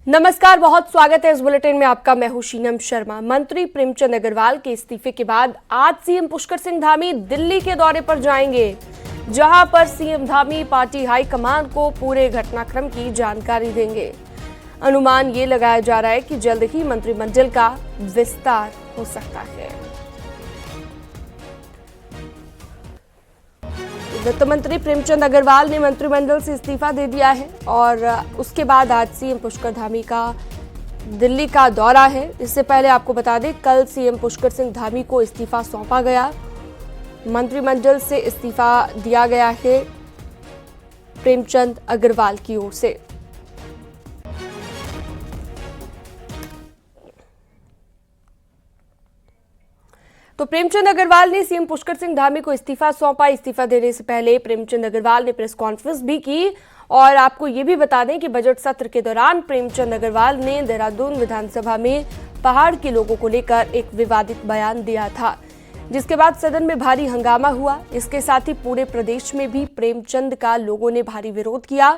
नमस्कार, बहुत स्वागत है इस बुलेटिन में आपका। मैं हूं शीनम शर्मा। मंत्री प्रेमचंद अग्रवाल के इस्तीफे के बाद आज सीएम पुष्कर सिंह धामी दिल्ली के दौरे पर जाएंगे, जहां पर सीएम धामी पार्टी हाईकमान को पूरे घटनाक्रम की जानकारी देंगे। अनुमान ये लगाया जा रहा है कि जल्द ही मंत्रिमंडल का विस्तार हो सकता है। वित्त मंत्री प्रेमचंद अग्रवाल ने मंत्रिमंडल से इस्तीफा दे दिया है और उसके बाद आज सीएम पुष्कर धामी का दिल्ली का दौरा है। इससे पहले आपको बता दें, कल सीएम पुष्कर सिंह धामी को इस्तीफा सौंपा गया। मंत्रिमंडल से इस्तीफा दिया गया है प्रेमचंद अग्रवाल की ओर से। तो प्रेमचंद अग्रवाल ने सीएम पुष्कर सिंह धामी को इस्तीफा सौंपा। इस्तीफा देने से पहले प्रेमचंद अग्रवाल ने प्रेस कॉन्फ्रेंस भी की और आपको ये भी बता दें कि बजट सत्र के दौरान प्रेमचंद अग्रवाल ने देहरादून विधानसभा में पहाड़ के लोगों को लेकर एक विवादित बयान दिया था, जिसके बाद सदन में भारी हंगामा हुआ। इसके साथ ही पूरे प्रदेश में भी प्रेमचंद का लोगों ने भारी विरोध किया।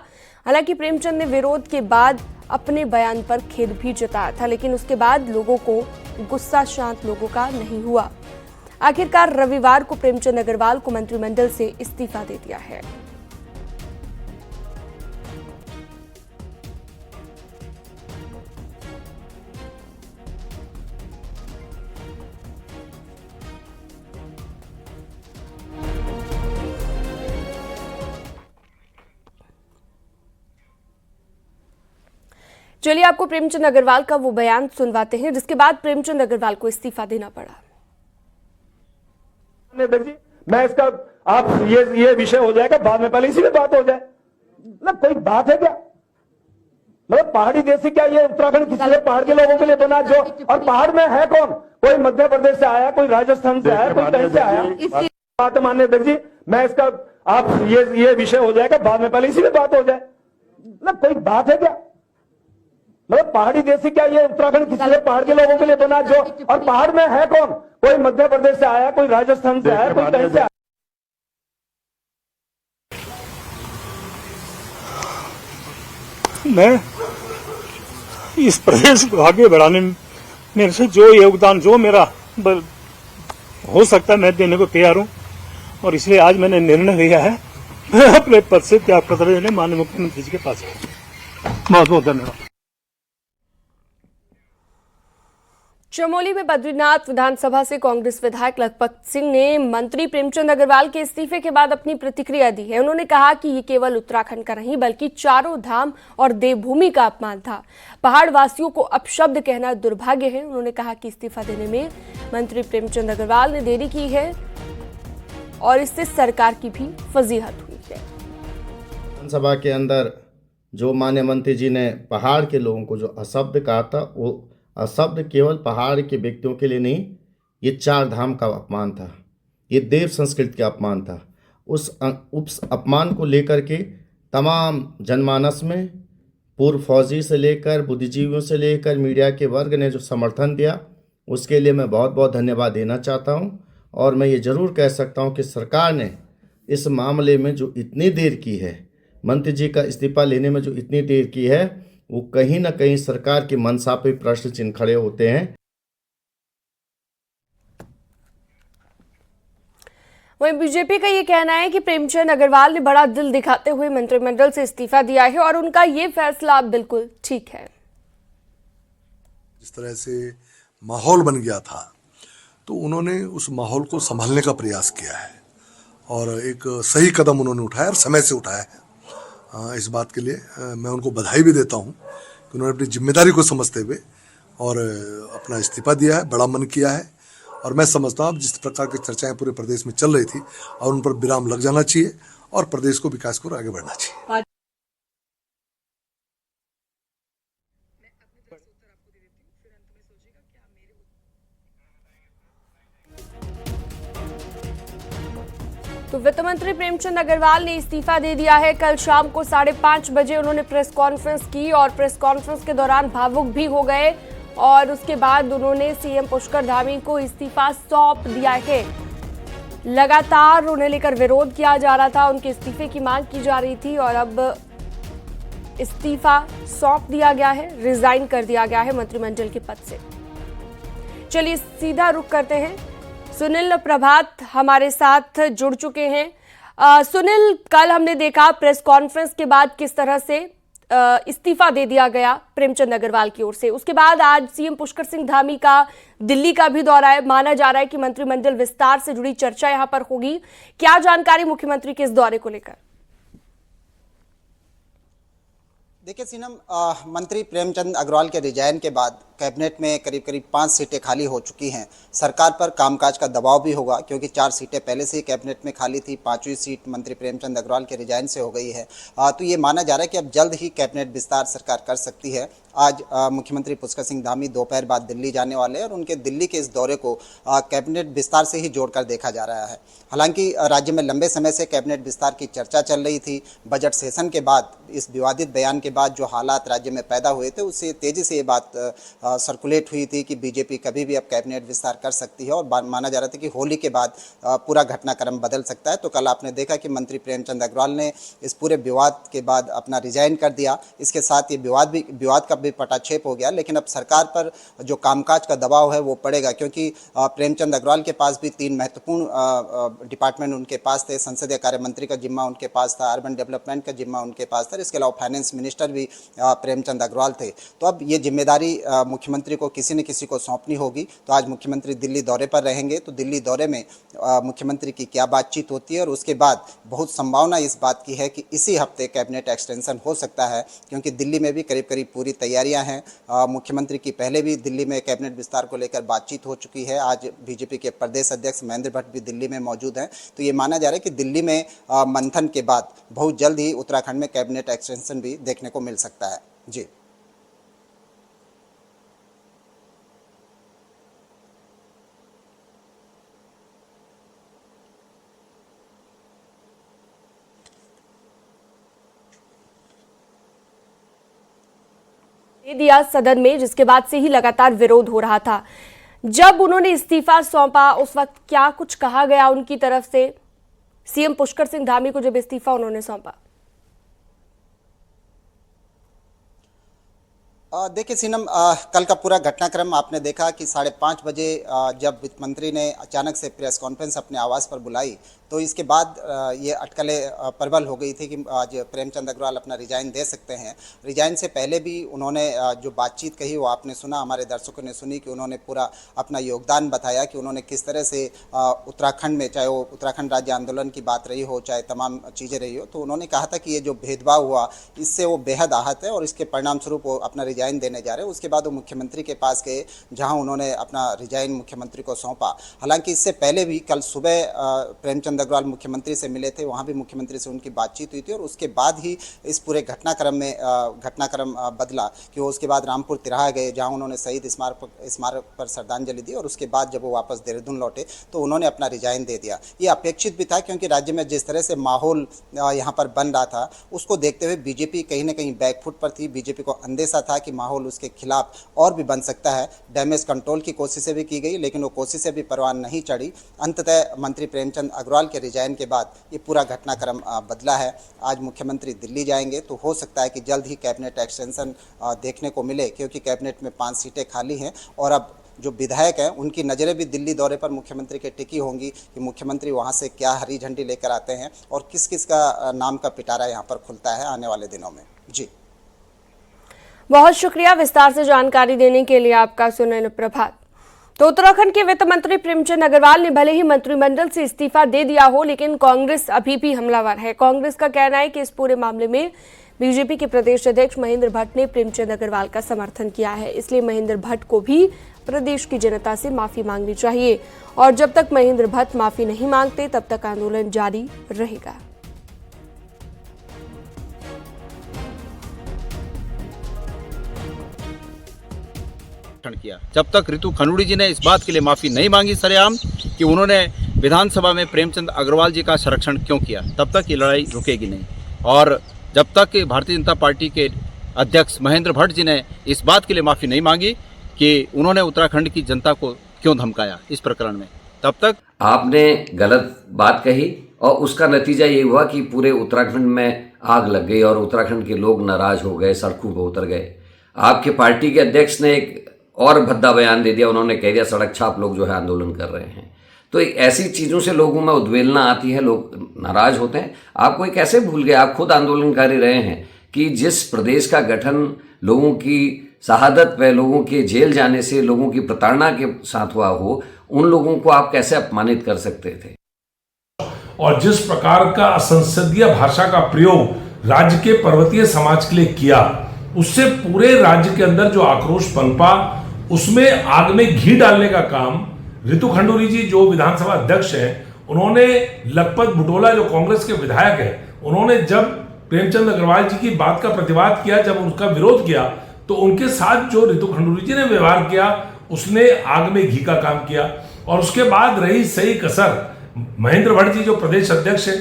हालांकि प्रेमचंद ने विरोध के बाद अपने बयान पर खेद भी जताया था, लेकिन उसके बाद लोगों को गुस्सा शांत लोगों का नहीं हुआ। आखिरकार रविवार को प्रेमचंद अग्रवाल को मंत्रिमंडल से इस्तीफा दे दिया है। चलिए आपको प्रेमचंद अग्रवाल का वो बयान सुनवाते हैं, जिसके बाद प्रेमचंद अग्रवाल को इस्तीफा देना पड़ा। मैं इसका आप ये विषय हो जाएगा बाद में, पहले इसी में बात हो जाए। मतलब कोई बात है क्या? मतलब पहाड़ी देश से क्या ये उत्तराखंड किसी ने पहाड़ के लोगों के लिए बना जो? और पहाड़ में है कौन? कोई मध्य प्रदेश से आया, कोई राजस्थान से आया, कोई कहीं से आया। बात माननीय अध्यक्ष जी, मैं इसका आप ये विषय हो जाएगा बाद में, पहले इसी में बात हो जाए। मतलब कोई बात है क्या? मतलब पहाड़ी देश से क्या ये उत्तराखंड किसी ने पहाड़ के लोगों के लिए बना जो? और पहाड़ में है कौन? कोई मध्य प्रदेश से आया, कोई राजस्थान से आया, कोई कहीं से आया। मैं इस प्रदेश को आगे बढ़ाने में मेरे से जो योगदान जो मेरा हो सकता है मैं देने को तैयार हूं, और इसलिए आज मैंने निर्णय लिया है मैं अपने पद से त्याग पत्र देने माननीय मुख्यमंत्री जी के पास। बहुत बहुत धन्यवाद। चमोली में बद्रीनाथ विधानसभा से कांग्रेस विधायक लखपत सिंह ने मंत्री प्रेमचंद अग्रवाल के इस्तीफे के बाद अपनी प्रतिक्रिया दी है। उन्होंने कहा कि ये केवल उत्तराखंड का नहीं बल्कि चारों धाम और देवभूमि का अपमान था। पहाड़ वासियों को अपशब्द कहना दुर्भाग्य है। उन्होंने कहा कि इस्तीफा देने में मंत्री प्रेमचंद अग्रवाल ने देरी की है और इससे सरकार की भी फजीहत हुई है। विधानसभा के अंदर जो माननीय मंत्री जी ने पहाड़ के लोगों को जो अपशब्द कहा था, वो शब्द केवल पहाड़ के व्यक्तियों के लिए नहीं, ये चार धाम का अपमान था, ये देव संस्कृति का अपमान था। उस अपमान को लेकर के तमाम जनमानस में पूर्व फौजी से लेकर बुद्धिजीवियों से लेकर मीडिया के वर्ग ने जो समर्थन दिया, उसके लिए मैं बहुत बहुत धन्यवाद देना चाहता हूं। और मैं ये ज़रूर कह सकता हूं कि सरकार ने इस मामले में जो इतनी देर की है, मंत्री जी का इस्तीफा लेने में जो इतनी देर की है, वो कहीं ना कहीं सरकार की मंशा पे प्रश्न चिन्ह खड़े होते हैं। वहीं बीजेपी का ये कहना है कि प्रेमचंद अग्रवाल ने बड़ा दिल दिखाते हुए मंत्रिमंडल से इस्तीफा दिया है और उनका ये फैसला बिल्कुल ठीक है। जिस तरह से माहौल बन गया था, तो उन्होंने उस माहौल को संभालने का प्रयास किया है और एक सही कदम उन्होंने उठाया और समय से उठाया है। इस बात के लिए मैं उनको बधाई भी देता हूं कि उन्होंने अपनी जिम्मेदारी को समझते हुए और अपना इस्तीफा दिया है, बड़ा मन किया है। और मैं समझता हूं जिस प्रकार की चर्चाएं पूरे प्रदेश में चल रही थी और उन पर विराम लग जाना चाहिए और प्रदेश को विकास को आगे बढ़ना चाहिए। तो वित्त मंत्री प्रेमचंद अग्रवाल ने इस्तीफा दे दिया है। कल शाम को 5:30 बजे उन्होंने प्रेस कॉन्फ्रेंस की और प्रेस कॉन्फ्रेंस के दौरान भावुक भी हो गए और उसके बाद उन्होंने सीएम पुष्कर धामी को इस्तीफा सौंप दिया है। लगातार उन्हें लेकर विरोध किया जा रहा था, उनके इस्तीफे की मांग की जा रही थी और अब इस्तीफा सौंप दिया गया है, रिजाइन कर दिया गया है मंत्रिमंडल के पद से। चलिए सीधा रुख करते हैं, सुनील प्रभात हमारे साथ जुड़ चुके हैं। सुनील, कल हमने देखा प्रेस कॉन्फ्रेंस के बाद किस तरह से इस्तीफा दे दिया गया प्रेमचंद अग्रवाल की ओर से। उसके बाद आज सीएम पुष्कर सिंह धामी का दिल्ली का भी दौरा है। माना जा रहा है कि मंत्रिमंडल विस्तार से जुड़ी चर्चा यहां पर होगी। क्या जानकारी मुख्यमंत्री के इस दौरे को लेकर? देखिए सीनम, मंत्री प्रेमचंद अग्रवाल के रिजाइन के बाद कैबिनेट में करीब करीब 5 सीटें खाली हो चुकी हैं। सरकार पर कामकाज का दबाव भी होगा क्योंकि 4 सीटें पहले से ही कैबिनेट में खाली थी। 5वीं सीट मंत्री प्रेमचंद अग्रवाल के रिजाइन से हो गई है। तो ये माना जा रहा है कि अब जल्द ही कैबिनेट विस्तार सरकार कर सकती है। आज मुख्यमंत्री पुष्कर सिंह धामी दोपहर बाद दिल्ली जाने वाले हैं और उनके दिल्ली के इस दौरे को कैबिनेट विस्तार से ही जोड़कर देखा जा रहा है। हालांकि राज्य में लंबे समय से कैबिनेट विस्तार की चर्चा चल रही थी। बजट सेशन के बाद, इस विवादित बयान के बाद जो हालात राज्य में पैदा हुए थे, उससे तेजी से ये बात सर्कुलेट हुई थी कि बीजेपी कभी भी अब कैबिनेट विस्तार कर सकती है और माना जा रहा था कि होली के बाद पूरा घटनाक्रम बदल सकता है। तो कल आपने देखा कि मंत्री प्रेमचंद अग्रवाल ने इस पूरे विवाद के बाद अपना रिजाइन कर दिया। इसके साथ ये विवाद का भी पटाक्षेप हो गया। लेकिन अब सरकार पर जो कामकाज का दबाव है वो पड़ेगा क्योंकि प्रेमचंद अग्रवाल के पास भी 3 महत्वपूर्ण डिपार्टमेंट उनके पास थे। संसदीय कार्य मंत्री का जिम्मा उनके पास था, अर्बन डेवलपमेंट का जिम्मा उनके पास था, इसके अलावा फाइनेंस मिनिस्टर भी प्रेमचंद अग्रवाल थे। तो अब ये जिम्मेदारी मुख्यमंत्री को किसी न किसी को सौंपनी होगी। तो आज मुख्यमंत्री दिल्ली दौरे पर रहेंगे। तो दिल्ली दौरे में मुख्यमंत्री की क्या बातचीत होती है और उसके बाद बहुत संभावना इस बात की है कि इसी हफ्ते कैबिनेट एक्सटेंशन हो सकता है क्योंकि दिल्ली में भी करीब करीब पूरी तैयारियां हैं। मुख्यमंत्री की पहले भी दिल्ली में कैबिनेट विस्तार को लेकर बातचीत हो चुकी है। आज बीजेपी के प्रदेश अध्यक्ष महेंद्र भट्ट भी दिल्ली में मौजूद हैं। तो ये माना जा रहा है कि दिल्ली में मंथन के बाद बहुत जल्द ही उत्तराखंड में कैबिनेट एक्सटेंशन भी देखने को मिल सकता है। जी दे दिया सदन में, जिसके बाद से ही लगातार विरोध हो रहा था। जब उन्होंने इस्तीफा सौंपा उस वक्त क्या कुछ कहा गया उनकी तरफ से? सीएम पुष्कर सिंह धामी को जब इस्तीफा उन्होंने सौंपा, देखिए सीनम, कल का पूरा घटनाक्रम आपने देखा कि 5:30 बजे जब वित्त मंत्री ने अचानक से प्रेस कॉन्फ्रेंस अपने आवास पर बुलाई तो इसके बाद ये अटकलें प्रबल हो गई थी कि आज प्रेमचंद अग्रवाल अपना रिजाइन दे सकते हैं। रिजाइन से पहले भी उन्होंने जो बातचीत कही वो आपने सुना, हमारे दर्शकों ने सुनी कि उन्होंने पूरा अपना योगदान बताया कि उन्होंने किस तरह से उत्तराखंड में, चाहे वो उत्तराखंड राज्य आंदोलन की बात रही हो, चाहे तमाम चीज़ें रही हो, तो उन्होंने कहा था कि ये जो भेदभाव हुआ इससे वो बेहद आहत है और इसके परिणाम स्वरूप वो अपना रिजाइन देने जा रहे हैं। उसके बाद वो मुख्यमंत्री के पास गए जहां उन्होंने अपना रिजाइन मुख्यमंत्री को सौंपा। हालांकि इससे पहले भी कल सुबह प्रेमचंद अग्रवाल मुख्यमंत्री से मिले थे, वहां भी मुख्यमंत्री से उनकी बातचीत हुई थी और उसके बाद ही इस पूरे घटनाक्रम बदला कि वो उसके बाद रामपुर तिराहा गए जहां उन्होंने शहीद स्मारक पर श्रद्धांजलि दी और उसके बाद जब वो वापस देहरादून लौटे तो उन्होंने अपना रिजाइन दे दिया। ये अपेक्षित भी था क्योंकि राज्य में जिस तरह से माहौल यहाँ पर बन रहा था उसको देखते हुए बीजेपी कहीं ना कहीं बैकफुट पर थी। बीजेपी को अंदेशा था कि माहौल उसके खिलाफ और भी बन सकता है। डैमेज कंट्रोल की कोशिशें भी की गई लेकिन वो कोशिशें भी परवान नहीं चढ़ी। अंततः मंत्री प्रेमचंद अग्रवाल के रिजाइन के बाद ये पूरा घटनाक्रम बदला है। आज मुख्यमंत्री दिल्ली जाएंगे तो हो सकता है कि जल्द ही कैबिनेट एक्सटेंशन देखने को मिले क्योंकि कैबिनेट में 5 सीटें खाली हैं और अब जो विधायक हैं उनकी नज़रें भी दिल्ली दौरे पर मुख्यमंत्री के टिकी होंगी कि मुख्यमंत्री वहां से क्या हरी झंडी लेकर आते हैं और किस किस का नाम का पिटारा यहाँ पर खुलता है आने वाले दिनों में। जी बहुत शुक्रिया विस्तार से जानकारी देने के लिए आपका, सुनील प्रभात। तो उत्तराखंड के वित्त मंत्री प्रेमचंद अग्रवाल ने भले ही मंत्रिमंडल से इस्तीफा दे दिया हो लेकिन कांग्रेस अभी भी हमलावर है। कांग्रेस का कहना है कि इस पूरे मामले में बीजेपी के प्रदेश अध्यक्ष महेंद्र भट्ट ने प्रेमचंद अग्रवाल का समर्थन किया है, इसलिए महेंद्र भट्ट को भी प्रदेश की जनता से माफी मांगनी चाहिए और जब तक महेंद्र भट्ट माफी नहीं मांगते तब तक आंदोलन जारी रहेगा। किया जब तक रितु खनूड़ी जी ने इस बात के लिए माफी नहीं मांगी सरेआम कि उन्होंने विधानसभा में प्रेमचंद अग्रवाल जी का संरक्षण क्यों किया, तब तक ये लड़ाई रुकेगी नहीं। और जब तक भारतीय जनता पार्टी के अध्यक्ष महेंद्र भट्ट जी ने इस बात के लिए माफी नहीं मांगी कि उन्होंने उत्तराखंड की जनता को क्यों धमकाया इस प्रकरण में, तब तक आपने गलत बात कही और उसका नतीजा ये हुआ कि पूरे उत्तराखंड में आग लग गई और उत्तराखंड के लोग नाराज हो गए, सड़कों पर उतर गए। आपके पार्टी के अध्यक्ष ने एक और भद्दा बयान दे दिया, उन्होंने कह दिया सड़क छाप लोग जो है आंदोलन कर रहे हैं। तो ऐसी चीज़ों से लोगों में उद्वेलना आती है, लोग नाराज होते हैं। आप कोई कैसे भूल गए, आप खुद आंदोलनकारी रहे हैं कि जिस प्रदेश का गठन लोगों की शहादत पे, लोगों के जेल जाने से, लोगों की प्रताड़ना के साथ हुआ हो, उन लोगों को आप कैसे अपमानित कर सकते थे। और जिस प्रकार का असंसदीय भाषा का प्रयोग राज्य के पर्वतीय समाज के लिए किया, उससे पूरे राज्य के अंदर जो आक्रोश पनपा, उसमें आग में घी डालने का काम रितु खंडूरी जी जो विधानसभा अध्यक्ष हैं, उन्होंने लखपत बुटोला जो कांग्रेस के विधायक हैं, उन्होंने जब प्रेमचंद अग्रवाल जी की बात का प्रतिवाद किया, जब उनका विरोध किया, तो उनके साथ जो रितु खंडूरी जी ने व्यवहार किया, उसने आग में घी का काम किया। और उसके बाद रही सही कसर, महेंद्र भट्ट जी जो प्रदेश अध्यक्ष हैं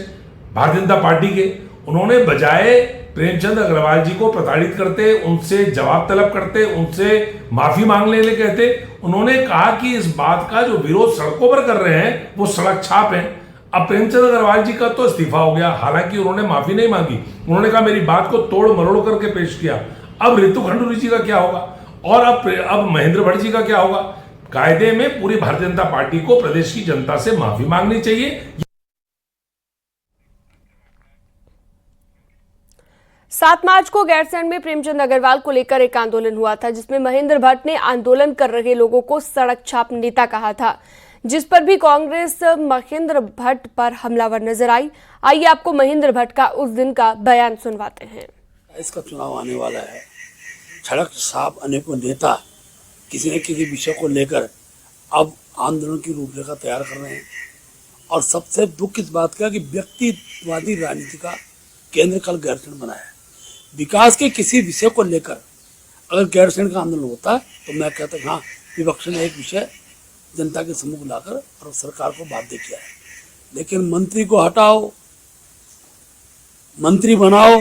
भारतीय जनता पार्टी के, उन्होंने बजाय प्रेमचंद अग्रवाल जी को प्रताड़ित करते, उनसे जवाब तलब करते, उनसे माफी मांगने के लिए कहते, उन्होंने कहा कि इस बात का जो विरोध सड़कों पर कर रहे हैं वो सड़क छाप है। अब प्रेमचंद अग्रवाल जी का तो इस्तीफा हो गया, हालांकि उन्होंने माफी नहीं मांगी, उन्होंने कहा मेरी बात को तोड़ मरोड़ करके पेश किया। अब रितु खंडूरी जी का क्या होगा और अब महेंद्र भट्ट जी का क्या होगा। कायदे में पूरी भारतीय जनता पार्टी को प्रदेश की जनता से माफी मांगनी चाहिए। 7 मार्च को गैरसैंण में प्रेमचंद अग्रवाल को लेकर एक आंदोलन हुआ था, जिसमें महेंद्र भट्ट ने आंदोलन कर रहे लोगों को सड़क छाप नेता कहा था, जिस पर भी कांग्रेस महेंद्र भट्ट पर हमलावर नजर आई। आइए आपको महेंद्र भट्ट का उस दिन का बयान सुनवाते हैं। इसका चुनाव आने वाला है, सड़क छाप अनेकों नेता किसी न किसी विषय को लेकर अब आंदोलन की रूपरेखा तैयार कर रहे हैं। और सबसे दुख इस बात का कि व्यक्तिवादी राजनीति का केंद्र कल गैरसैंण बना है। विकास के किसी विषय को लेकर अगर गैरसैंण का आंदोलन होता है तो मैं कहता हूँ हाँ, विपक्ष ने एक विषय जनता के सम्मुख लाकर और सरकार को बाध्य किया है। लेकिन मंत्री को हटाओ, मंत्री बनाओ,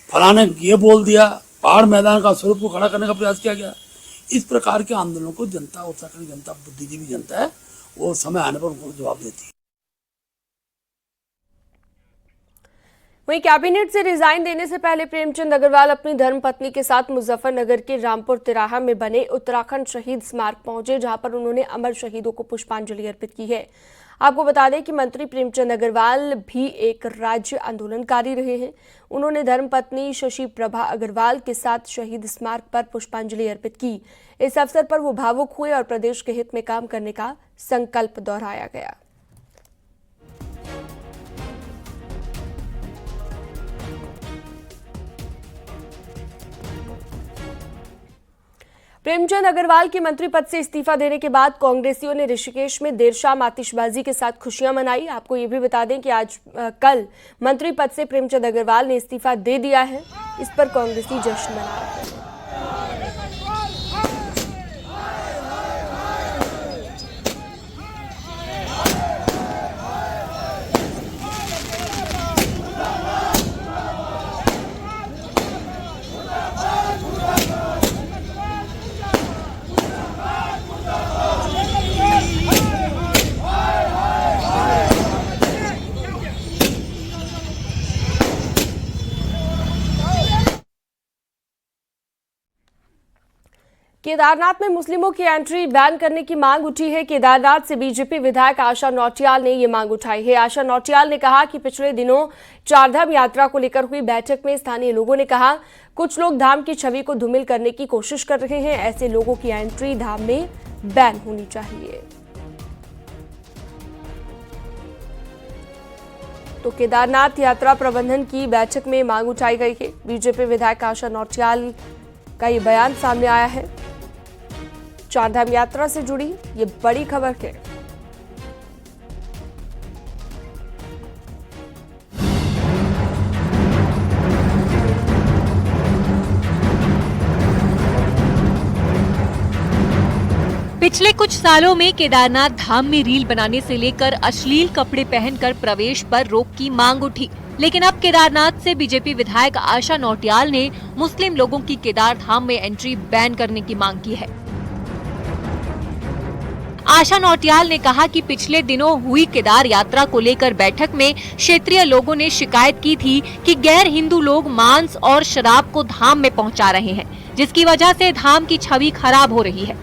फलाने ये बोल दिया, पहाड़ मैदान का स्वरूप को खड़ा करने का प्रयास किया गया। इस प्रकार के आंदोलनों को जनता, उत्तराखंड जनता बुद्धिजीवी जनता है, वो समय आने पर उनको जवाब देती है। वहीं कैबिनेट से रिजाइन देने से पहले प्रेमचंद अग्रवाल अपनी धर्मपत्नी के साथ मुजफ्फरनगर के रामपुर तिराहा में बने उत्तराखंड शहीद स्मारक पहुंचे, जहां पर उन्होंने अमर शहीदों को पुष्पांजलि अर्पित की है। आपको बता दें कि मंत्री प्रेमचंद अग्रवाल भी एक राज्य आंदोलनकारी रहे हैं। उन्होंने धर्मपत्नी शशि प्रभा अग्रवाल के साथ शहीद स्मारक पर पुष्पांजलि अर्पित की। इस अवसर पर वो भावुक हुए और प्रदेश के हित में काम करने का संकल्प दोहराया गया। प्रेमचंद अग्रवाल के मंत्री पद से इस्तीफा देने के बाद कांग्रेसियों ने ऋषिकेश में देर शाम आतिशबाजी के साथ खुशियां मनाई। आपको ये भी बता दें कि कल मंत्री पद से प्रेमचंद अग्रवाल ने इस्तीफा दे दिया है। इस पर कांग्रेसी जश्न मना रहे हैं। केदारनाथ में मुस्लिमों की एंट्री बैन करने की मांग उठी है। केदारनाथ से बीजेपी विधायक आशा नौटियाल ने ये मांग उठाई है। आशा नौटियाल ने कहा कि पिछले दिनों चारधाम यात्रा को लेकर हुई बैठक में स्थानीय लोगों ने कहा कुछ लोग धाम की छवि को धूमिल करने की कोशिश कर रहे हैं। ऐसे लोगों की एंट्री धाम में बैन होनी चाहिए। तो केदारनाथ यात्रा प्रबंधन की बैठक में मांग उठाई गई है। बीजेपी विधायक आशा नौटियाल का ये बयान सामने आया है। चारधाम यात्रा से जुड़ी ये बड़ी खबर है। पिछले कुछ सालों में केदारनाथ धाम में रील बनाने से लेकर अश्लील कपड़े पहनकर प्रवेश पर रोक की मांग उठी, लेकिन अब केदारनाथ से बीजेपी विधायक आशा नौटियाल ने मुस्लिम लोगों की केदार धाम में एंट्री बैन करने की मांग की है। आशा नौटियाल ने कहा कि पिछले दिनों हुई केदार यात्रा को लेकर बैठक में क्षेत्रीय लोगों ने शिकायत की थी कि गैर हिंदू लोग मांस और शराब को धाम में पहुंचा रहे हैं, जिसकी वजह से धाम की छवि खराब हो रही है।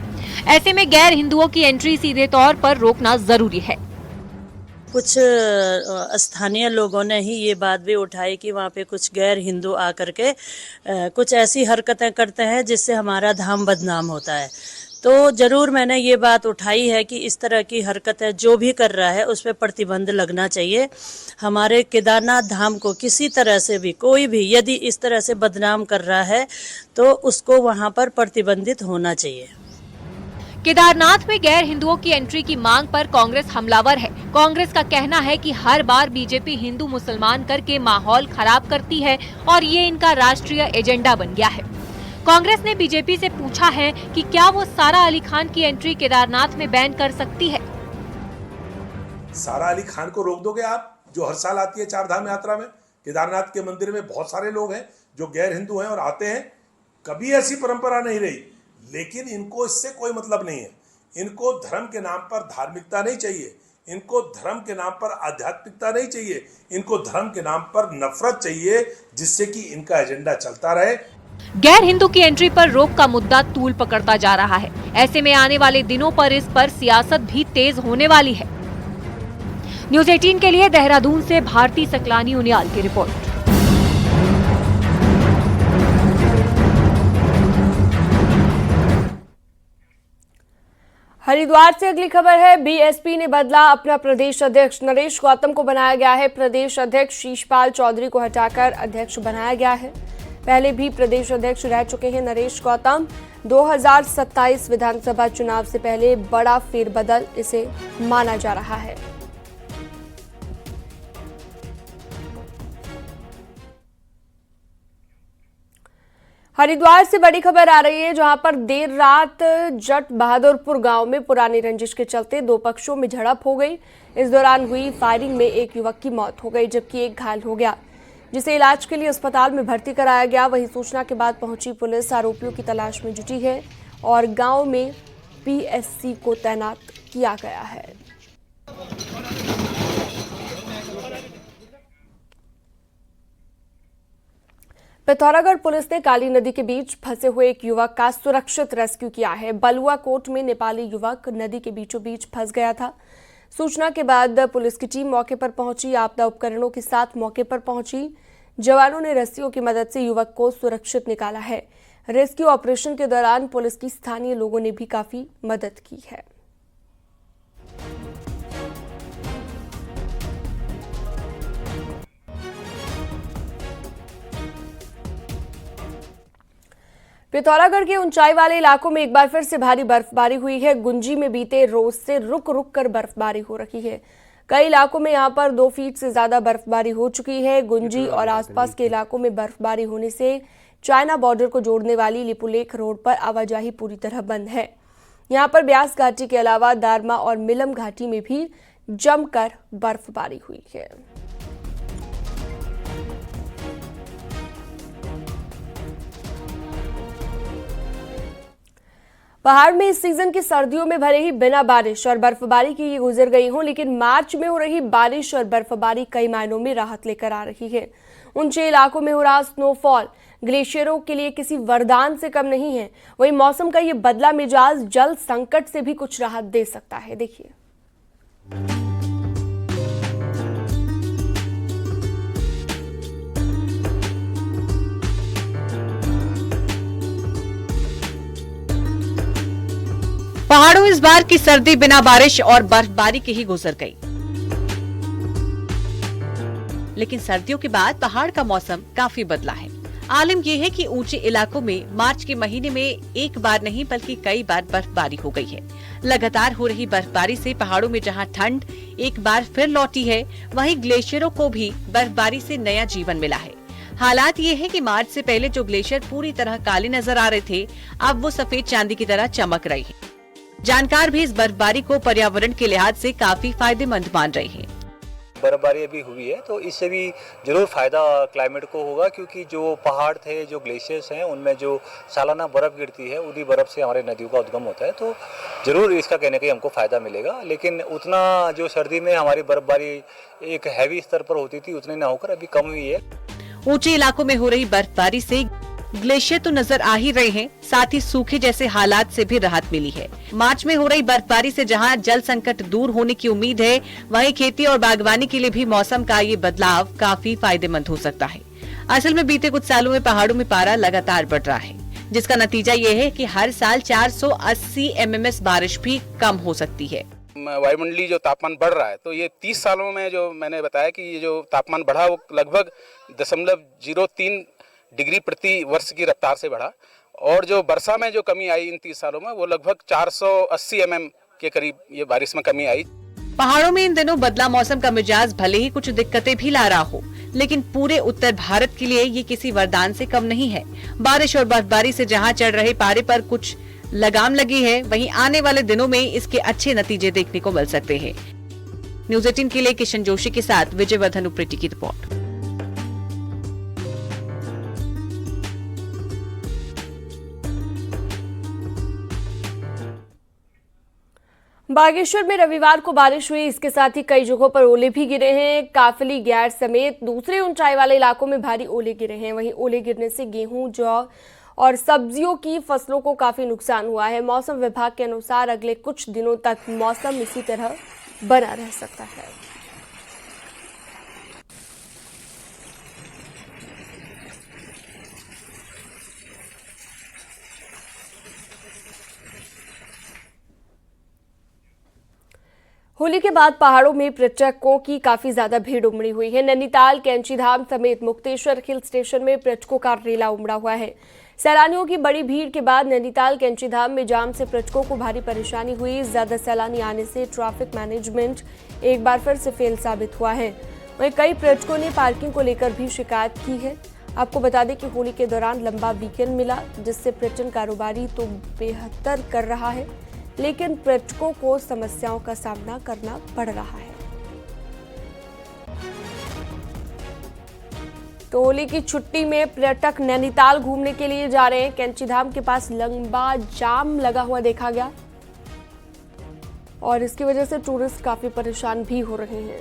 ऐसे में गैर हिंदुओं की एंट्री सीधे तौर पर रोकना जरूरी है। कुछ स्थानीय लोगों ने ही ये बात भी उठाई कि वहाँ पे कुछ गैर हिंदू आकर के कुछ ऐसी हरकतें करते हैं जिससे हमारा धाम बदनाम होता है। तो जरूर मैंने ये बात उठाई है कि इस तरह की हरकतें जो भी कर रहा है उस पर प्रतिबंध लगना चाहिए। हमारे केदारनाथ धाम को किसी तरह से भी कोई भी यदि इस तरह से बदनाम कर रहा है तो उसको वहाँ पर प्रतिबंधित होना चाहिए। केदारनाथ में गैर हिंदुओं की एंट्री की मांग पर कांग्रेस हमलावर है। कांग्रेस का कहना है कि हर बार बीजेपी हिंदू मुसलमान करके माहौल खराब करती है और ये इनका राष्ट्रीय एजेंडा बन गया है। कांग्रेस ने बीजेपी से पूछा है कि क्या वो सारा अली खान की एंट्री केदारनाथ में बैन कर सकती है। सारा अली खान को रोक दोगे आप, जो हर साल आती है चारधाम यात्रा में? केदारनाथ के मंदिर में बहुत सारे लोग हैं जो गैर हिंदू हैं और आते हैं। कभी ऐसी परंपरा नहीं रही, लेकिन इनको इससे कोई मतलब नहीं है। इनको धर्म के नाम पर धार्मिकता नहीं चाहिए, इनको धर्म के नाम पर आध्यात्मिकता नहीं चाहिए, इनको धर्म के नाम पर नफरत चाहिए, जिससे कि इनका एजेंडा चलता रहे। गैर हिंदू की एंट्री पर रोक का मुद्दा तूल पकड़ता जा रहा है। ऐसे में आने वाले दिनों पर इस पर सियासत भी तेज होने वाली है। न्यूज़ 18 के लिए देहरादून से भारती सकलानी उनियाल की रिपोर्ट। हरिद्वार से अगली खबर है। बीएसपी ने बदला अपना प्रदेश अध्यक्ष। नरेश गौतम को बनाया गया है प्रदेश अध्यक्ष। शीशपाल चौधरी को हटाकर अध्यक्ष बनाया गया है। पहले भी प्रदेश अध्यक्ष रह चुके हैं नरेश गौतम। 2027 विधानसभा चुनाव से पहले बड़ा फेरबदल इसे माना जा रहा है। हरिद्वार से बड़ी खबर आ रही है, जहां पर देर रात जट बहादुरपुर गांव में पुरानी रंजिश के चलते दो पक्षों में झड़प हो गई। इस दौरान हुई फायरिंग में एक युवक की मौत हो गई, जबकि एक घायल हो गया, जिसे इलाज के लिए अस्पताल में भर्ती कराया गया। वहीं सूचना के बाद पहुंची पुलिस आरोपियों की तलाश में जुटी है और गांव में पीएससी को तैनात किया गया है। पिथौरागढ़ पुलिस ने काली नदी के बीच फंसे हुए एक युवक का सुरक्षित रेस्क्यू किया है। बलुआ कोट में नेपाली युवक नदी के बीचों बीच फंस गया था। सूचना के बाद पुलिस की टीम मौके पर पहुंची, आपदा उपकरणों के साथ मौके पर पहुंची। जवानों ने रस्सियों की मदद से युवक को सुरक्षित निकाला है। रेस्क्यू ऑपरेशन के दौरान पुलिस की स्थानीय लोगों ने भी काफी मदद की है। पिथौरागढ़ के ऊंचाई वाले इलाकों में एक बार फिर से भारी बर्फबारी हुई है। गुंजी में बीते रोज से रुक रुक कर बर्फबारी हो रही है। कई इलाकों में यहां पर 2 फीट से ज्यादा बर्फबारी हो चुकी है। गुंजी और आसपास के इलाकों में बर्फबारी होने से चाइना बॉर्डर को जोड़ने वाली लिपुलेख रोड पर आवाजाही पूरी तरह बंद है। यहां पर ब्यास घाटी के अलावा दारमा और मिलम घाटी में भी जमकर बर्फबारी हुई है। पहाड़ में इस सीजन की सर्दियों में भले ही बिना बारिश और बर्फबारी की ये गुजर गई हों, लेकिन मार्च में हो रही बारिश और बर्फबारी कई मायनों में राहत लेकर आ रही है। ऊंचे इलाकों में हो रहा स्नोफॉल ग्लेशियरों के लिए किसी वरदान से कम नहीं है। वहीं मौसम का ये बदला मिजाज जल संकट से भी कुछ राहत दे सकता है। देखिए, पहाड़ों इस बार की सर्दी बिना बारिश और बर्फबारी के ही गुजर गई। लेकिन सर्दियों के बाद पहाड़ का मौसम काफी बदला है। आलम यह है कि ऊंचे इलाकों में मार्च के महीने में एक बार नहीं बल्कि कई बार बर्फबारी हो गई है। लगातार हो रही बर्फबारी से पहाड़ों में जहां ठंड एक बार फिर लौटी है, वहीं ग्लेशियरों को भी बर्फबारी से नया जीवन मिला है। हालात ये है कि मार्च से पहले जो ग्लेशियर पूरी तरह काले नजर आ रहे थे, अब वो सफेद चांदी की तरह चमक रही है। जानकार भी इस बर्फबारी को पर्यावरण के लिहाज से काफी फायदेमंद मान रहे हैं। बर्फबारी अभी हुई है तो इससे भी जरूर फायदा क्लाइमेट को होगा, क्योंकि जो पहाड़ थे, जो ग्लेशियर्स हैं, उनमें जो सालाना बर्फ गिरती है, उन्हीं बर्फ से हमारे नदियों का उद्गम होता है। तो जरूर इसका कहने का हमको फायदा मिलेगा, लेकिन उतना जो सर्दी में हमारी बर्फबारी एक हैवी स्तर पर होती थी उतनी ना होकर अभी कम हुई है। ऊंचे इलाकों में हो रही बर्फबारी से ग्लेशियर तो नजर आ ही रहे हैं, साथ ही सूखे जैसे हालात से भी राहत मिली है। मार्च में हो रही बर्फबारी से जहां जल संकट दूर होने की उम्मीद है, वहीं खेती और बागवानी के लिए भी मौसम का ये बदलाव काफी फायदेमंद हो सकता है। असल में बीते कुछ सालों में पहाड़ों में पारा लगातार बढ़ रहा है, जिसका नतीजा ये है कि हर साल 480 mm बारिश भी कम हो सकती है। वायुमंडलीय जो तापमान बढ़ रहा है, तो ये 30 सालों में जो मैंने बताया कि ये जो तापमान बढ़ा वो लगभग 0.03 डिग्री प्रति वर्ष की रफ्तार से बढ़ा, और जो वर्षा में जो कमी आई इन 30 सालों में वो लगभग 480 mm के करीब ये बारिश में कमी आई। पहाड़ों में इन दिनों बदला मौसम का मिजाज भले ही कुछ दिक्कतें भी ला रहा हो, लेकिन पूरे उत्तर भारत के लिए ये किसी वरदान से कम नहीं है। बारिश और बर्फबारी से जहां चढ़ रहे पारे पर कुछ लगाम लगी है, वहीं आने वाले दिनों में इसके अच्छे नतीजे देखने को मिल सकते हैं। न्यूज़ 18 के लिए किशन जोशी के साथ विजयवर्धन उप्रेती की रिपोर्ट। बागेश्वर में रविवार को बारिश हुई, इसके साथ ही कई जगहों पर ओले भी गिरे हैं। काफली, गैर समेत दूसरे ऊंचाई वाले इलाकों में भारी ओले गिरे हैं। वहीं ओले गिरने से गेहूं, जौ और सब्जियों की फसलों को काफी नुकसान हुआ है। मौसम विभाग के अनुसार अगले कुछ दिनों तक मौसम इसी तरह बना रह सकता है। होली के बाद पहाड़ों में पर्यटकों की काफी ज्यादा भीड़ उमड़ी हुई है। नैनीताल, कैंचीधाम समेत मुक्तेश्वर हिल स्टेशन में पर्यटकों का रेला उमड़ा हुआ है। सैलानियों की बड़ी भीड़ के बाद नैनीताल, कैंचीधाम में जाम से पर्यटकों को भारी परेशानी हुई। ज्यादा सैलानी आने से ट्रैफिक मैनेजमेंट एक बार फिर से फेल साबित हुआ है। वहीं कई पर्यटकों ने पार्किंग को लेकर भी शिकायत की है। आपको बता दें कि होली के दौरान लंबा वीकेंड मिला, जिससे पर्यटन कारोबारी तो बेहतर कर रहा है, लेकिन पर्यटकों को समस्याओं का सामना करना पड़ रहा है। तो होली की छुट्टी में पर्यटक नैनीताल घूमने के लिए जा रहे हैं। कैंचीधाम के पास लंबा जाम लगा हुआ देखा गया और इसकी वजह से टूरिस्ट काफी परेशान भी हो रहे हैं।